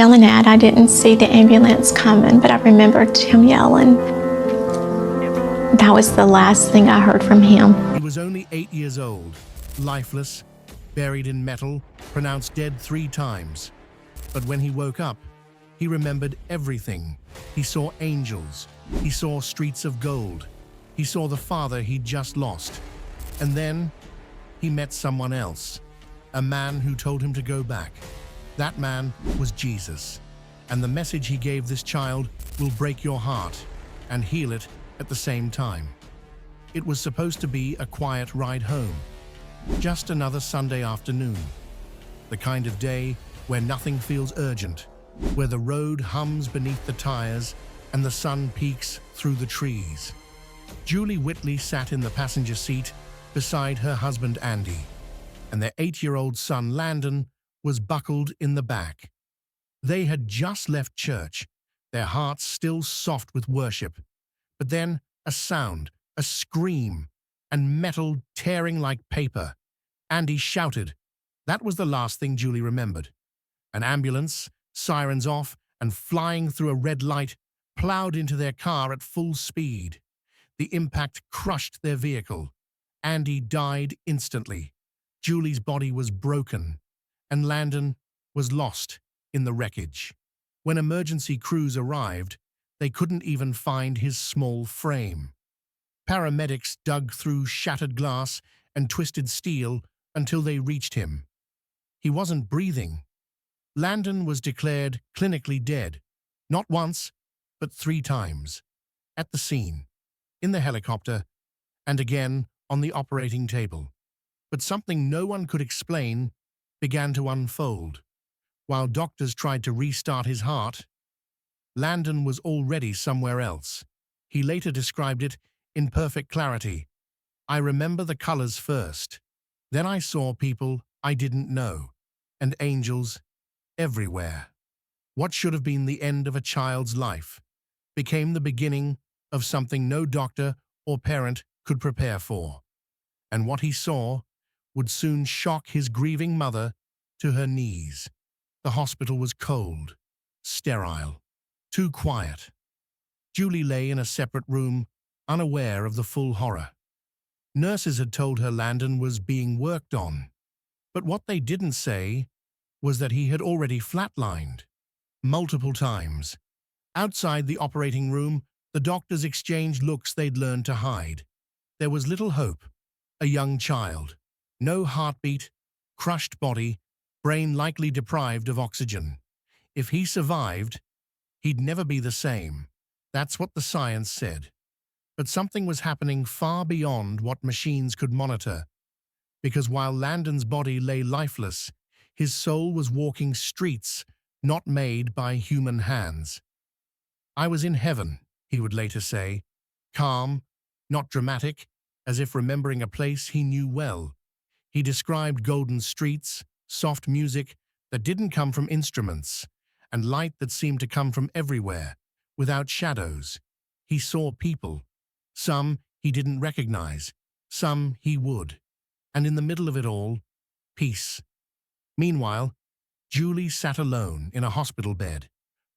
Yelling at. I didn't see the ambulance coming, but I remembered him yelling. That was the last thing I heard from him. He was only 8 years old, lifeless, buried in metal, pronounced dead 3 times. But when he woke up, he remembered everything. He saw angels. He saw streets of gold. He saw the father he'd just lost. And then he met someone else, a man who told him to go back. That man was Jesus. And the message he gave this child will break your heart and heal it at the same time. It was supposed to be a quiet ride home. Just another Sunday afternoon. The kind of day where nothing feels urgent, where the road hums beneath the tires and the sun peeks through the trees. Julie Whitley sat in the passenger seat beside her husband Andy, and their 8-year-old son Landon was buckled in the back. They had just left church, their hearts still soft with worship. But then a sound, a scream, and metal tearing like paper. Andy shouted. That was the last thing Julie remembered. An ambulance, sirens off, and flying through a red light, plowed into their car at full speed. The impact crushed their vehicle. Andy died instantly. Julie's body was broken, and Landon was lost in the wreckage. When emergency crews arrived, they couldn't even find his small frame. Paramedics dug through shattered glass and twisted steel until they reached him. He wasn't breathing. Landon was declared clinically dead, not once, but 3 times. At the scene, in the helicopter, and again on the operating table. But something no one could explain began to unfold. While doctors tried to restart his heart, Landon was already somewhere else. He later described it in perfect clarity. I remember the colors first. Then I saw people I didn't know, and angels everywhere. What should have been the end of a child's life became the beginning of something no doctor or parent could prepare for. And what he saw would soon shock his grieving mother to her knees. The hospital was cold, sterile, too quiet. Julie lay in a separate room, unaware of the full horror. Nurses had told her Landon was being worked on, but what they didn't say was that he had already flatlined multiple times. Outside the operating room, the doctors exchanged looks they'd learned to hide. There was little hope. A young child, no heartbeat, crushed body, brain likely deprived of oxygen. If he survived, he'd never be the same. That's what the science said. But something was happening far beyond what machines could monitor. Because while Landon's body lay lifeless, his soul was walking streets not made by human hands. I was in heaven, he would later say, calm, not dramatic, as if remembering a place he knew well. He described golden streets, soft music that didn't come from instruments, and light that seemed to come from everywhere, without shadows. He saw people. Some he didn't recognize, some he would. And in the middle of it all, peace. Meanwhile, Julie sat alone in a hospital bed,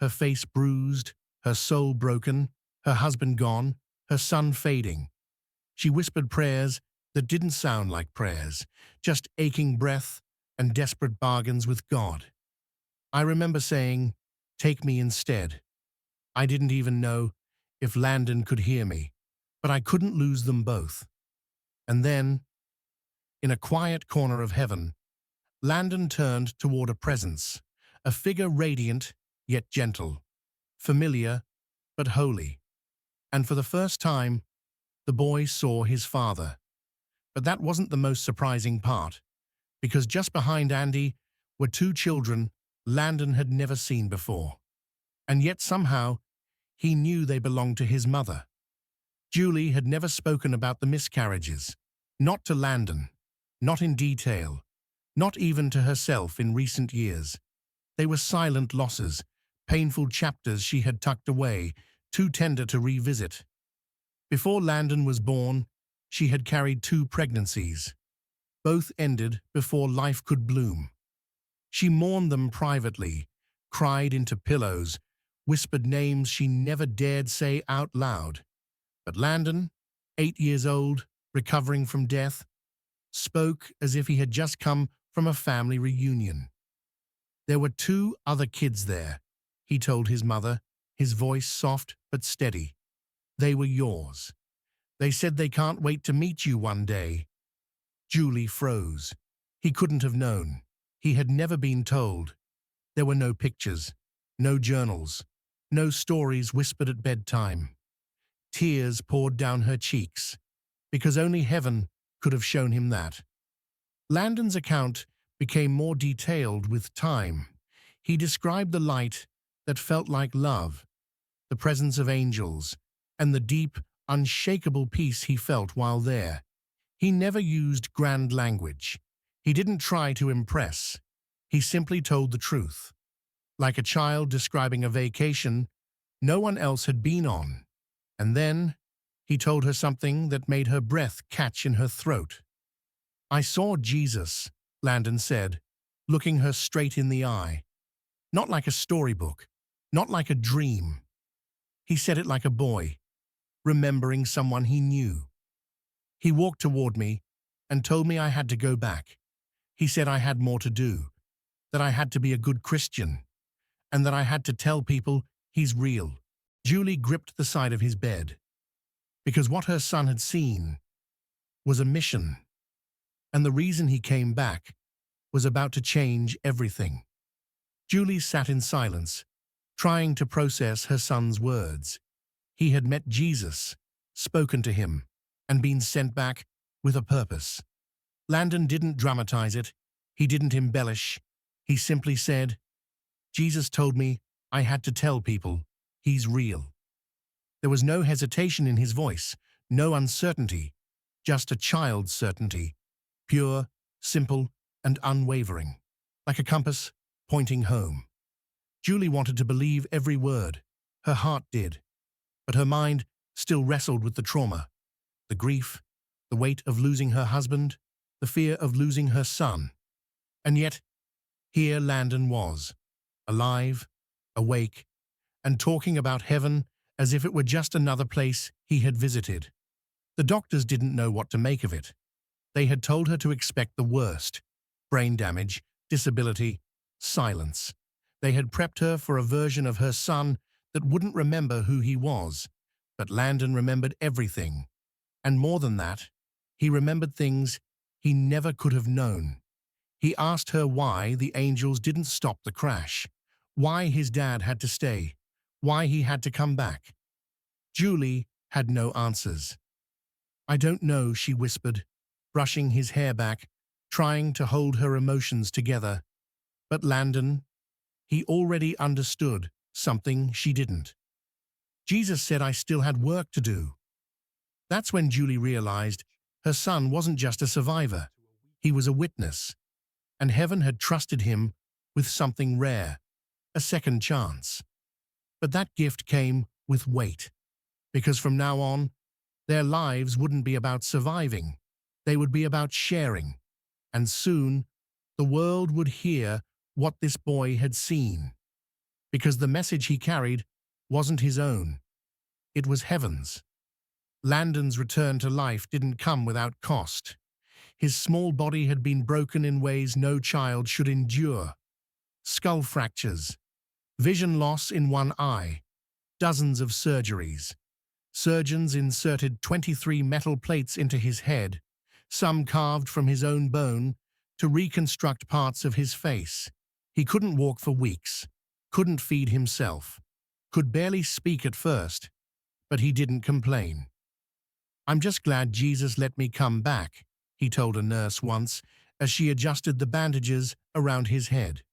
her face bruised, her soul broken, her husband gone, her son fading. She whispered prayers that didn't sound like prayers, just aching breath and desperate bargains with God. I remember saying, "Take me instead." I didn't even know if Landon could hear me, but I couldn't lose them both. And then, in a quiet corner of heaven, Landon turned toward a presence, a figure radiant yet gentle, familiar but holy. And for the first time, the boy saw his father. But that wasn't the most surprising part, because just behind Andy were 2 children Landon had never seen before. And yet somehow, he knew they belonged to his mother. Julie had never spoken about the miscarriages, not to Landon, not in detail, not even to herself in recent years. They were silent losses, painful chapters she had tucked away, too tender to revisit. Before Landon was born, she had carried 2 pregnancies. Both ended before life could bloom. She mourned them privately, cried into pillows, whispered names she never dared say out loud. But Landon, 8 years old, recovering from death, spoke as if he had just come from a family reunion. There were 2 other kids there, he told his mother, his voice soft but steady. They were yours. They said they can't wait to meet you one day. Julie froze. He couldn't have known. He had never been told. There were no pictures, no journals, no stories whispered at bedtime. Tears poured down her cheeks, because only heaven could have shown him that. Landon's account became more detailed with time. He described the light that felt like love, the presence of angels, and the deep, unshakable peace he felt while there. He never used grand language. He didn't try to impress. He simply told the truth. Like a child describing a vacation no one else had been on. And then he told her something that made her breath catch in her throat. "I saw Jesus," Landon said, looking her straight in the eye. Not like a storybook, not like a dream. He said it like a boy, remembering someone he knew. He walked toward me and told me I had to go back. He said I had more to do, that I had to be a good Christian, and that I had to tell people he's real. Julie gripped the side of his bed, because what her son had seen was a mission, and the reason he came back was about to change everything. Julie sat in silence, trying to process her son's words. He had met Jesus, spoken to him, and been sent back with a purpose. Landon didn't dramatize it. He didn't embellish. He simply said, "Jesus told me I had to tell people he's real." There was no hesitation in his voice, no uncertainty, just a child's certainty, pure, simple, and unwavering, like a compass pointing home. Julie wanted to believe every word. Her heart did. But her mind still wrestled with the trauma, the grief, the weight of losing her husband, the fear of losing her son. And yet, here Landon was, alive, awake, and talking about heaven as if it were just another place he had visited. The doctors didn't know what to make of it. They had told her to expect the worst: brain damage, disability, silence. They had prepped her for a version of her son that wouldn't remember who he was. But Landon remembered everything. And more than that, he remembered things he never could have known. He asked her why the angels didn't stop the crash, why his dad had to stay, why he had to come back. Julie had no answers. "I don't know," she whispered, brushing his hair back, trying to hold her emotions together. But Landon, he already understood something she didn't. Jesus said I still had work to do. That's when Julie realized her son wasn't just a survivor. He was a witness. And heaven had trusted him with something rare, a second chance. But that gift came with weight, because from now on, their lives wouldn't be about surviving. They would be about sharing. And soon, the world would hear what this boy had seen. Because the message he carried wasn't his own. It was heaven's. Landon's return to life didn't come without cost. His small body had been broken in ways no child should endure. Skull fractures, vision loss in one eye, dozens of surgeries. Surgeons inserted 23 metal plates into his head, some carved from his own bone, to reconstruct parts of his face. He couldn't walk for weeks, couldn't feed himself, could barely speak at first, but he didn't complain. "I'm just glad Jesus let me come back," he told a nurse once as she adjusted the bandages around his head.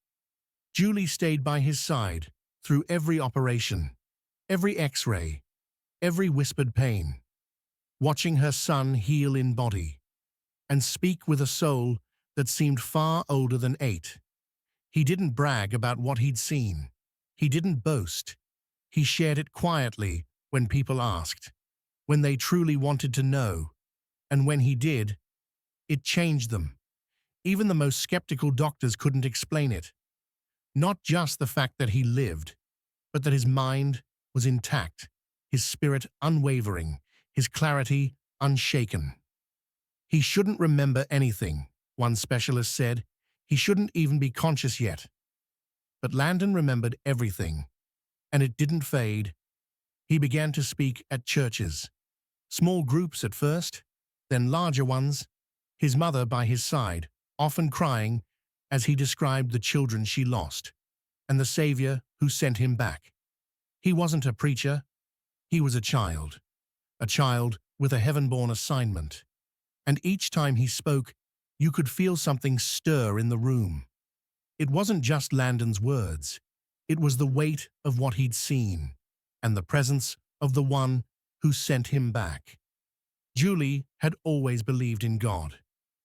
Julie stayed by his side through every operation, every X-ray, every whispered pain, watching her son heal in body and speak with a soul that seemed far older than 8. He didn't brag about what he'd seen. He didn't boast. He shared it quietly when people asked, when they truly wanted to know, and when he did, it changed them. Even the most skeptical doctors couldn't explain it. Not just the fact that he lived, but that his mind was intact, his spirit unwavering, his clarity unshaken. He shouldn't remember anything, one specialist said. He shouldn't even be conscious yet. But Landon remembered everything, and it didn't fade. He began to speak at churches, small groups at first, then larger ones, his mother by his side, often crying as he described the children she lost, and the Savior who sent him back. He wasn't a preacher, he was a child with a heaven-born assignment. And each time he spoke, you could feel something stir in the room. It wasn't just Landon's words, it was the weight of what he'd seen, and the presence of the one who sent him back. Julie had always believed in God,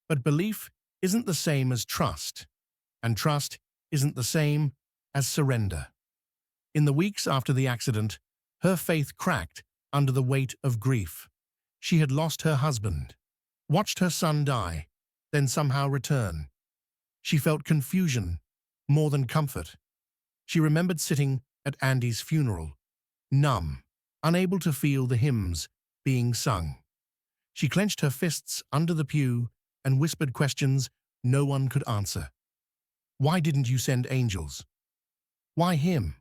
but belief isn't the same as trust, and trust isn't the same as surrender. In the weeks after the accident, her faith cracked under the weight of grief. She had lost her husband, watched her son die, then somehow return. She felt confusion more than comfort. She remembered sitting at Andy's funeral, numb, unable to feel the hymns being sung. She clenched her fists under the pew and whispered questions no one could answer. Why didn't you send angels? Why him?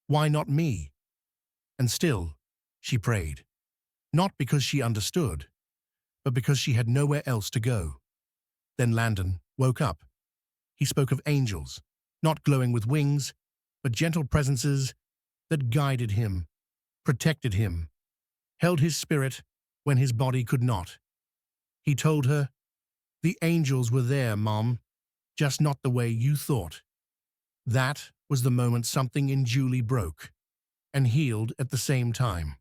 Why not me? And still, she prayed. Not because she understood, but because she had nowhere else to go. Then Landon woke up. He spoke of angels, not glowing with wings, but gentle presences that guided him, protected him, held his spirit when his body could not. He told her, "The angels were there, Mom, just not the way you thought." That was the moment something in Julie broke and healed at the same time.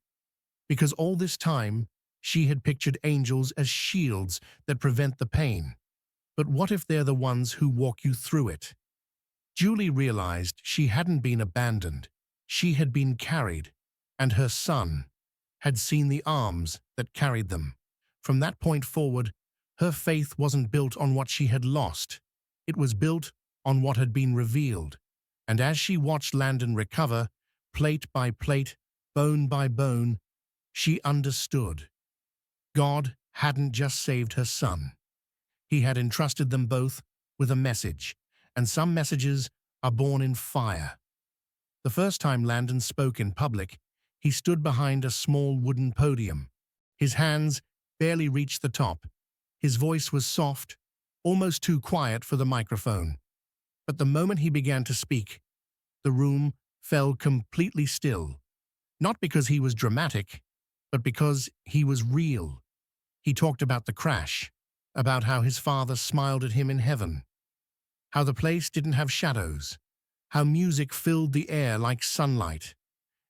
Because all this time, she had pictured angels as shields that prevent the pain. But what if they're the ones who walk you through it? Julie realized she hadn't been abandoned. She had been carried, and her son had seen the arms that carried them. From that point forward, her faith wasn't built on what she had lost. It was built on what had been revealed. And as she watched Landon recover, plate by plate, bone by bone, she understood. God hadn't just saved her son. He had entrusted them both with a message, and some messages are born in fire. The first time Landon spoke in public, he stood behind a small wooden podium. His hands barely reached the top. His voice was soft, almost too quiet for the microphone. But the moment he began to speak, the room fell completely still. Not because he was dramatic, but because he was real. He talked about the crash, about how his father smiled at him in heaven, how the place didn't have shadows, how music filled the air like sunlight.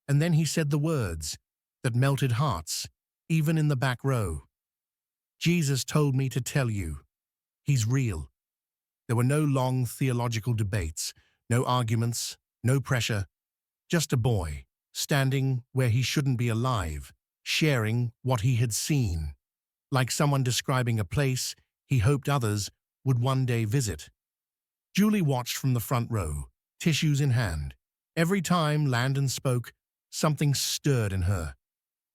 And then he said the words that melted hearts, even in the back row. Jesus told me to tell you, he's real. There were no long theological debates, no arguments, no pressure, just a boy standing where he shouldn't be alive, sharing what he had seen, like someone describing a place he hoped others would one day visit. Julie watched from the front row, tissues in hand. Every time Landon spoke, something stirred in her.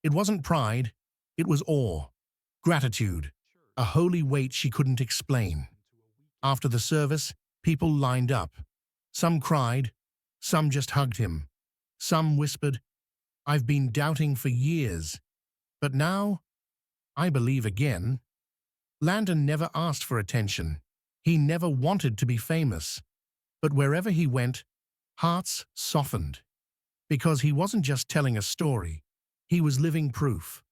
It wasn't pride, it was awe, gratitude, a holy weight she couldn't explain. After the service, people lined up. Some cried, some just hugged him. Some whispered, "I've been doubting for years, but now I believe again." Landon never asked for attention. He never wanted to be famous. But wherever he went, hearts softened. Because he wasn't just telling a story, he was living proof.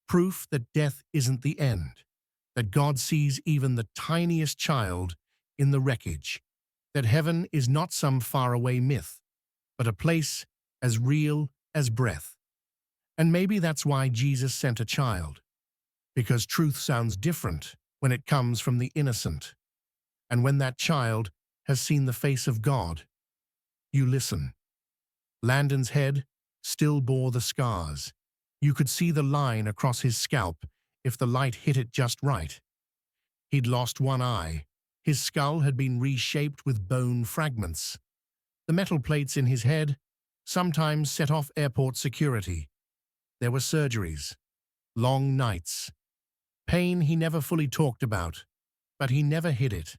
Proof that death isn't the end, that God sees even the tiniest child in the wreckage, that heaven is not some faraway myth, but a place as real as breath. And maybe that's why Jesus sent a child, because truth sounds different when it comes from the innocent. And when that child has seen the face of God, you listen. Landon's head still bore the scars. You could see the line across his scalp if the light hit it just right. He'd lost one eye. His skull had been reshaped with bone fragments. The metal plates in his head sometimes set off airport security. There were surgeries, long nights, pain he never fully talked about, but he never hid it.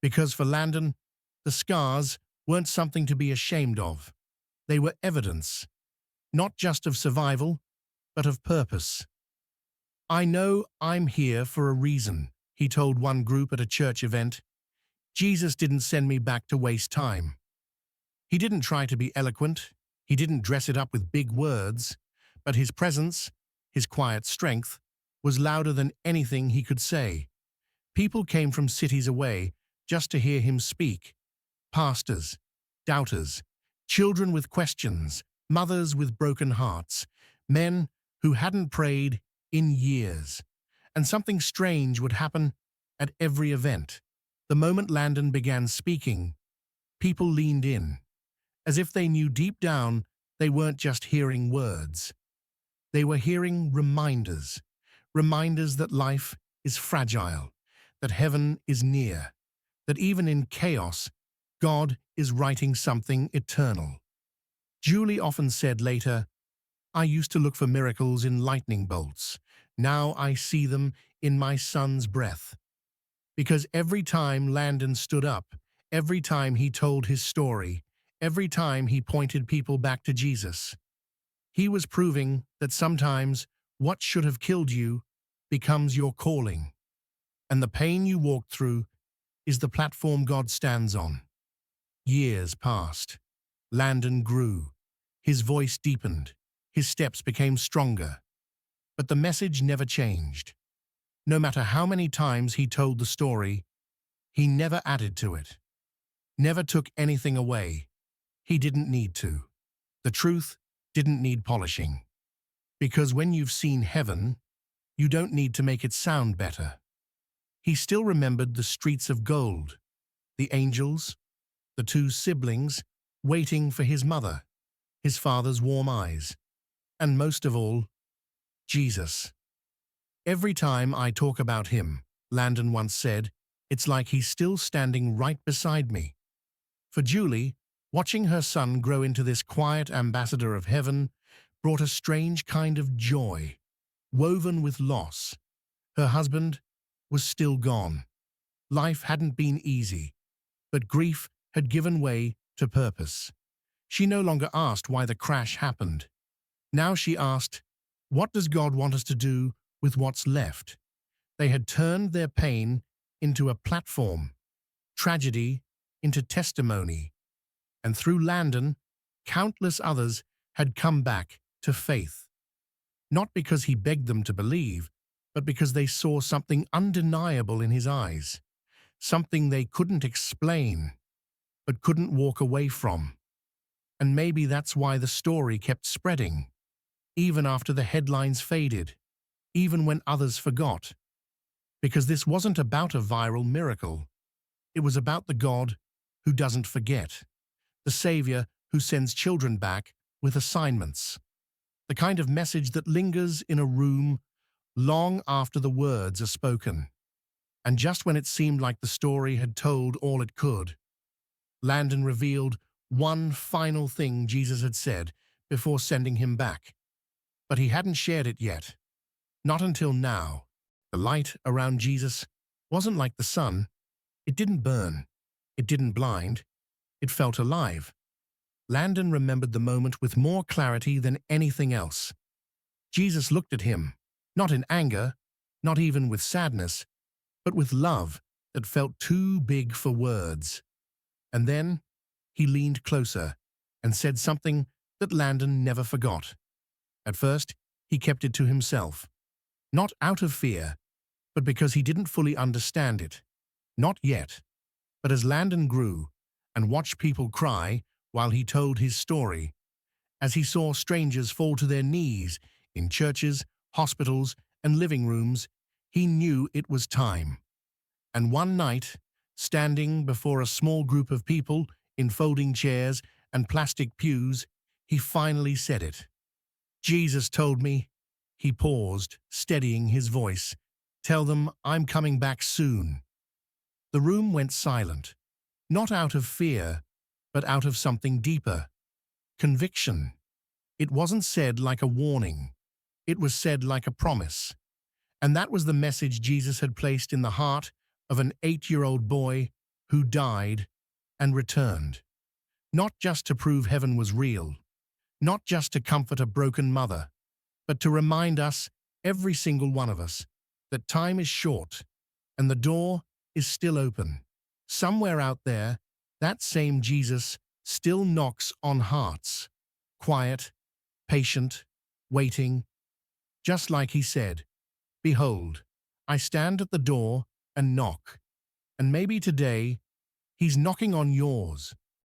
Because for Landon, the scars weren't something to be ashamed of. They were evidence, not just of survival, but of purpose. "I know I'm here for a reason," he told one group at a church event. "Jesus didn't send me back to waste time." He didn't try to be eloquent. He didn't dress it up with big words, but his presence, his quiet strength, was louder than anything he could say. People came from cities away just to hear him speak. Pastors, doubters, children with questions, mothers with broken hearts, men who hadn't prayed in years. And something strange would happen at every event. The moment Landon began speaking, people leaned in, as if they knew deep down they weren't just hearing words. They were hearing reminders, reminders that life is fragile, that heaven is near, that even in chaos, God is writing something eternal. Julie often said later, "I used to look for miracles in lightning bolts. Now I see them in my son's breath." Because every time Landon stood up, every time he told his story, every time he pointed people back to Jesus, he was proving that sometimes what should have killed you becomes your calling. And the pain you walked through is the platform God stands on. Years passed. Landon grew. His voice deepened. His steps became stronger. But the message never changed. No matter how many times he told the story, he never added to it. Never took anything away. He didn't need to. The truth didn't need polishing. Because when you've seen heaven, you don't need to make it sound better. He still remembered the streets of gold, the angels, the two siblings waiting for his mother, his father's warm eyes, and most of all, Jesus. "Every time I talk about him," Landon once said, "it's like he's still standing right beside me." For Julie, watching her son grow into this quiet ambassador of heaven brought a strange kind of joy, woven with loss. Her husband was still gone. Life hadn't been easy, but grief had given way to purpose. She no longer asked why the crash happened. Now she asked, "What does God want us to do with what's left?" They had turned their pain into a platform, tragedy into testimony, and through Landon, countless others had come back to faith. Not because he begged them to believe, but because they saw something undeniable in his eyes, something they couldn't explain, but couldn't walk away from. And maybe that's why the story kept spreading, even after the headlines faded, even when others forgot. Because this wasn't about a viral miracle. It was about the God who doesn't forget, the Savior who sends children back with assignments, the kind of message that lingers in a room long after the words are spoken. And just when it seemed like the story had told all it could, Landon revealed one final thing Jesus had said before sending him back. But he hadn't shared it yet. Not until now. The light around Jesus wasn't like the sun. It didn't burn. It didn't blind. It felt alive. Landon remembered the moment with more clarity than anything else. Jesus looked at him, not in anger, not even with sadness, but with love that felt too big for words. And then he leaned closer and said something that Landon never forgot. At first, he kept it to himself, not out of fear, but because he didn't fully understand it. Not yet. But as Landon grew and watched people cry while he told his story, as he saw strangers fall to their knees in churches, hospitals, and living rooms, he knew it was time. And one night, standing before a small group of people in folding chairs and plastic pews, he finally said it. "Jesus told me," he paused, steadying his voice, "tell them I'm coming back soon." The room went silent, not out of fear, but out of something deeper. Conviction. It wasn't said like a warning. It was said like a promise. And that was the message Jesus had placed in the heart of an 8-year-old boy who died and returned. Not just to prove heaven was real, not just to comfort a broken mother, but to remind us, every single one of us, that time is short and the door is still open. Somewhere out there, that same Jesus still knocks on hearts, quiet, patient, waiting, just like he said, "Behold, I stand at the door and knock." And maybe today, he's knocking on yours.